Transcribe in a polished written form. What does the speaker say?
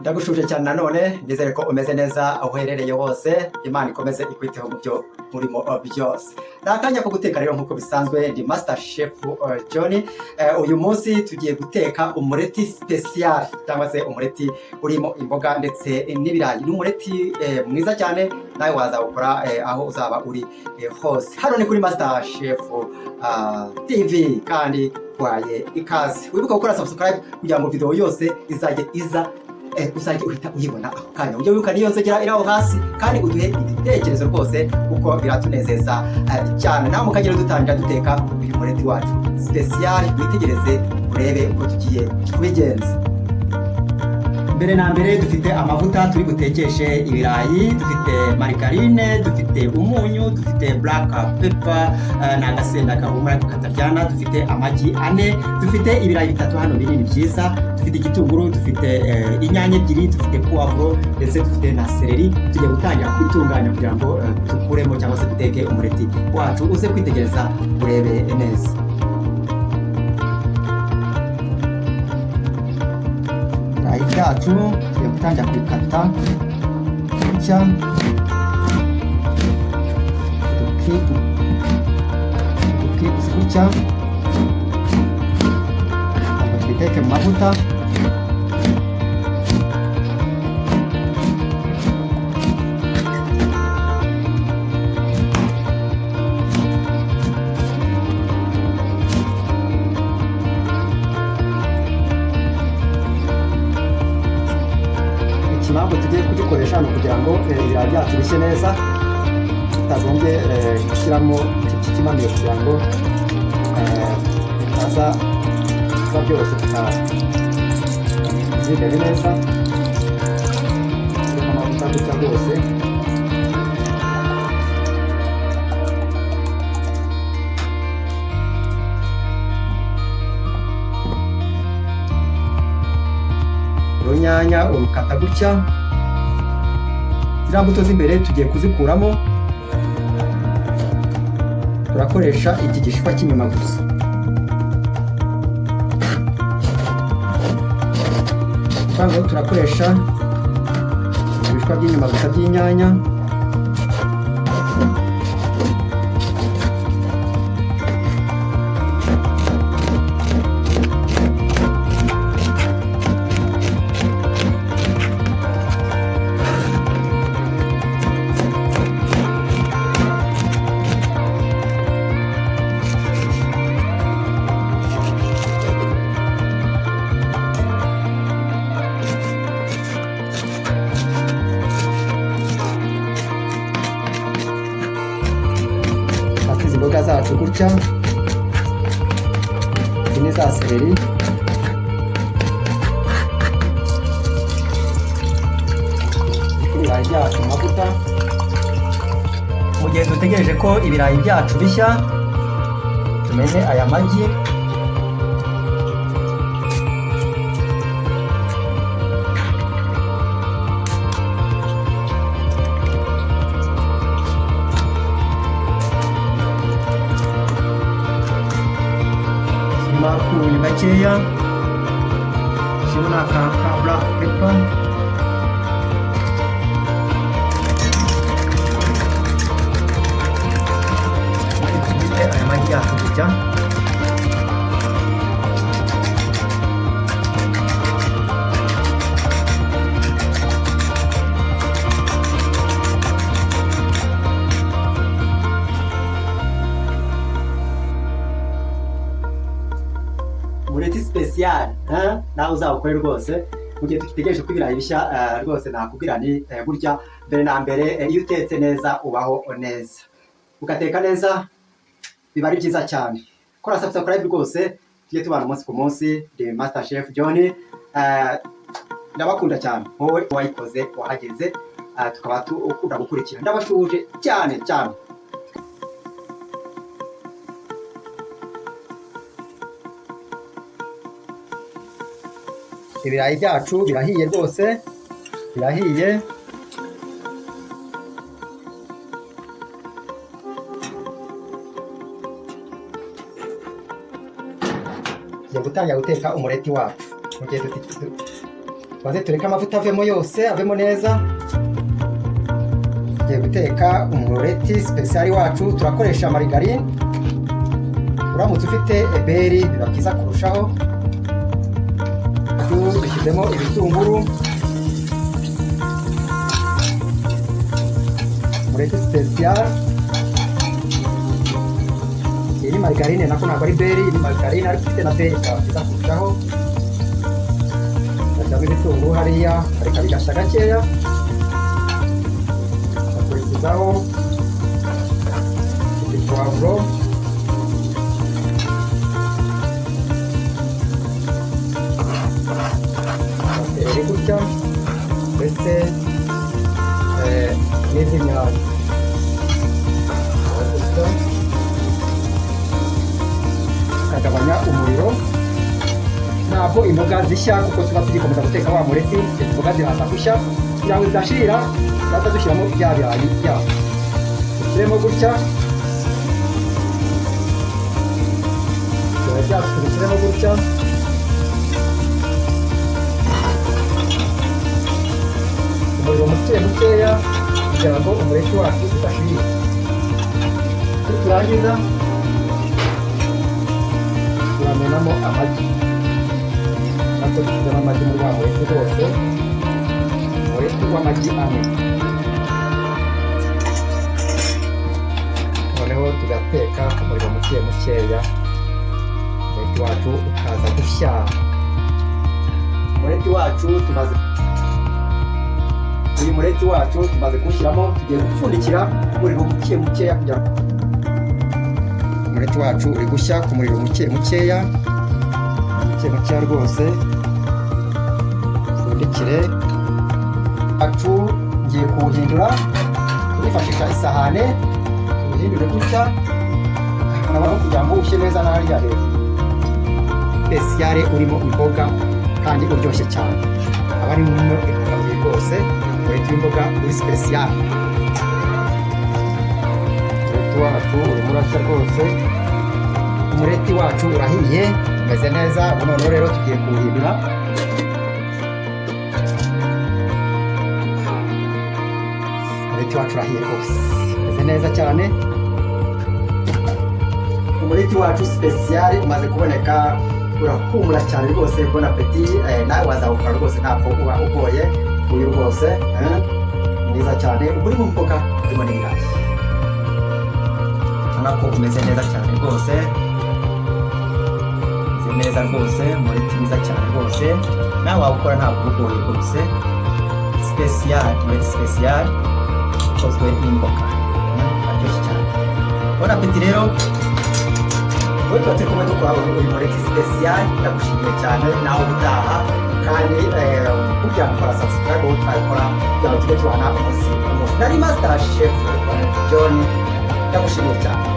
ndagushuje cyane nanone nizere ko umeze neza aho uherereye hose. Imana ikomeze ikwiteho mu byo murimo byose. Nakanya ko guteka rero nkuko bisanzwe ndi Master Chef John. Uyu munsi tugiye guteka umureti special cyangwa se umureti urimo imboga ndetse n'ibirayi. Ni umureti mwiza cyane nawe waza gukora aho uzaba uri hose. Hano ni kuri Master Chef TV kandi kwaye ikaze. Wibuka gukora subscribe kugira ngo video yose izajye iza uzajya uhita uyibona ako kanya. Ujye wibuka niyo nzogera iraho hasi kandi uduhe igitekerezo rwose kuko biratunezeza cyane. Nawe mukagira dutangira duteka uyu mureti wacu special, witegereze urebe uko tugiye kubigenza. Mbere na mbere dufite amavuta turi gutekeshe ibirayi, dufite margarine, dufite umunyu, dufite black pepper n'agasenda gahumura kataryana, dufite amagi 4, dufite ibirayi 3 hano binini byiza, dufite igitunguru, dufite inyanya 2, dufite poivro ndetse dufite na celery. Tugiye gutangira kubitunganya kugira ngo tukuremo cyangwa se duteke umureti wacu. Uze kwitegereza urebe neza. Ibyacu tugiye gutangira kubikata gutya, gutya tubiteke mu mavuta. Impamvu tugiye kugikoresha ni ukugira ngo ibirayi byacu bishye neza, tutagombye gushyiramo iki kimaniro kugira ngo bitaza kuba byoroshye tutazimere neza. Turimo amavuta gutya rwose. Urunyanya urukata gutya. Ziriya mbuto z'imbere tugiye kuzikuramo, turakoresha iki gishishwa cy'inyuma gusa. Kandi turakoresha ibishishwa by'inyuma gusa by'inyanya. Imboga zacu gutya, izi ni za celery, ibirayi byacu mu mavuta. Mu gihe dutegereje ko ibirayi byacu bishya, tumene aya magi. Umunyu gakeya, shyiramo n'aka black pepper, dufite aya magi yacu gutya. Umureti special nawe uzawukore rwose mu gihe tukitegereje ko ibirayi bishya. Rwose nakubwira ni burya mbere na mbere iyo utetse neza ubaho neza, ugateka neza biba ari byiza cyane. Kora subscribe rwose tujye tubana umunsi ku munsi. The Master Chef John, ndabakunda cyane wowe wayikoze wahageze, tukaba tukunda gukurikira, ndabashuje cyane cyane. Ibirayi byacu birahiye rwose, birahiye. Tugiye gutangira guteka umureti wacu. Mugiye tubanze tureke amavuta avemo yose, avemo neza. Tugiye guteka umureti special wacu, turakoresha margarine. Uramutse ufite eberi biba byiza kurushaho. Dushyizemo ibitunguru, umureti special. Iyi ni margarine, nako ntabwo ari beri, ni margarine ariko ifite na beri, ikaba byiza kurushaho. Gashyiramo ibitunguru hariya, ariko bigashya gakeya. Bakurikizaho puwavuro, baterere gutya, ndetse n'izi nyanya. Tukagabanya umuriro, ntabwo imboga zishya kuko tuba tugikomeza guteka wa mureti. Imboga ziraza gushya, kugira ngo zidashirira tuba dushyiramo bya birayi byabo. Dushyiremo gutya, ibirayi byacu tubishyiremo gutya. Umuriro mukeya kugira ngo umureti wacu udashirira. Turangiza turamenamo amagi, nako dushyizemo amagi muri wa mureti rwose, umureti w'amagi ane. Noneho tugateka ku muriro mukeya, umureti wacu ukaza gushya. Umureti wacu tumaze uyu mureti wacu tumaze kuwushyiramo, tugiye gupfundikira ku muriro mukeya kugira ngo umureti wacu uri gushya ku muriro mukeya rwose. Pfundikire wacu, ngiye kuwuhindura turifashisha isahane, tuwuhindure gutya urabona kugira ngo ushye neza n'ahariya hejuru. Special urimo imboga kandi uryoshye cyane, aba ari intungamubiri rwose. Umureti w'imboga uri special. Umureti wacu urimo urashya rwose, umureti wacu urahiye, umeze neza. Noneho rero tugiye kuwuhindura. Umureti wacu urahiye rwose, umeze neza cyane. Umureti wacu special umaze kuboneka, urahumura cyane rwose. Bon appetit, nawe wazawukora rwose, ntabwo uba ugoye. Uyu rwose mwiza cyane, uri mu mboga, urimo n'ibirayi. Urabona ko umeze neza cyane rwose, umeze neza rwose, umureti mwiza cyane rwose. Nawe wawukora ntabwo ugoye rwose. Special, umureti special ukozwe n'imboga, aryoshye cyane. Bon appetit rero. Wowe tuba turi kumwe dukora uyu mureti special, ndagushimiye cyane. Nawe utaha kandi kugira ngo ukora subscribe, wowe twabikora kugira ngo tujye tubana umunsi ku munsi. Nari Master Chef John, ndagushimiye cyane.